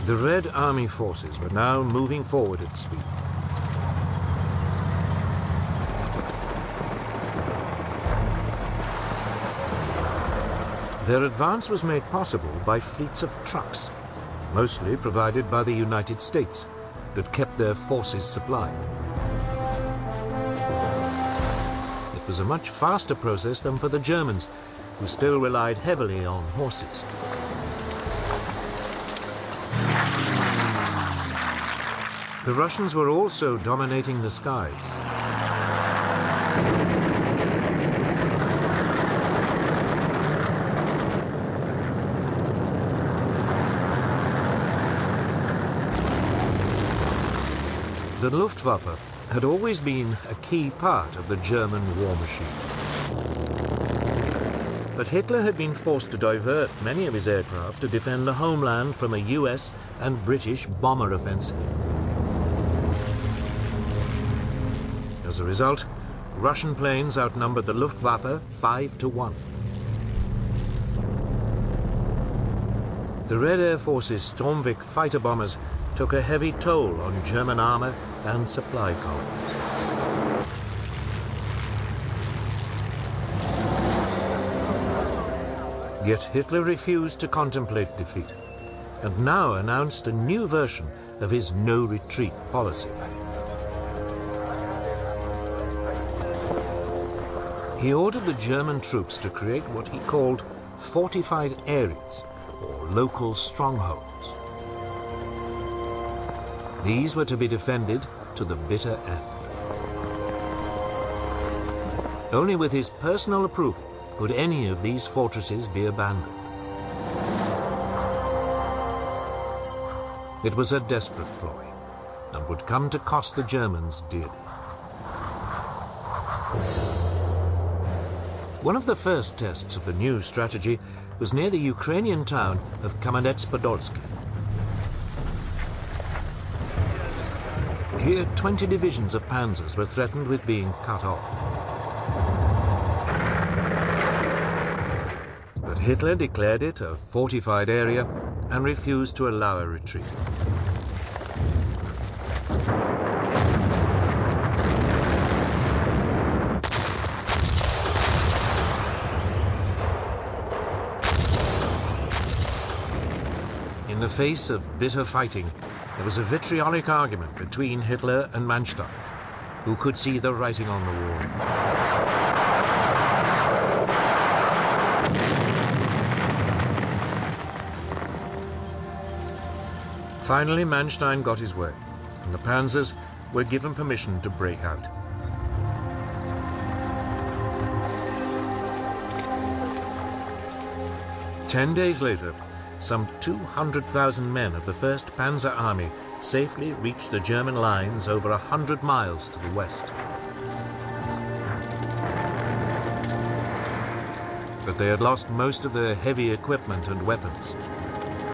The Red Army forces were now moving forward at speed. Their advance was made possible by fleets of trucks, mostly provided by the United States, that kept their forces supplied. It was a much faster process than for the Germans, who still relied heavily on horses. The Russians were also dominating the skies. The Luftwaffe had always been a key part of the German war machine. But Hitler had been forced to divert many of his aircraft to defend the homeland from a US and British bomber offensive. As a result, Russian planes outnumbered the Luftwaffe 5-1. The Red Air Force's Stormvik fighter bombers took a heavy toll on German armor and supply columns. Yet Hitler refused to contemplate defeat, and now announced a new version of his no-retreat policy. He ordered the German troops to create what he called fortified areas, or local strongholds. These were to be defended to the bitter end. Only with his personal approval could any of these fortresses be abandoned. It was a desperate ploy, and would come to cost the Germans dearly. One of the first tests of the new strategy was near the Ukrainian town of Kamenets-Podolsky. Here, 20 divisions of panzers were threatened with being cut off. But Hitler declared it a fortified area and refused to allow a retreat. In the face of bitter fighting, there was a vitriolic argument between Hitler and Manstein, who could see the writing on the wall. Finally, Manstein got his way, and the panzers were given permission to break out. Ten days later, some 200,000 men of the 1st Panzer Army safely reached the German lines over 100 miles to the west. But they had lost most of their heavy equipment and weapons,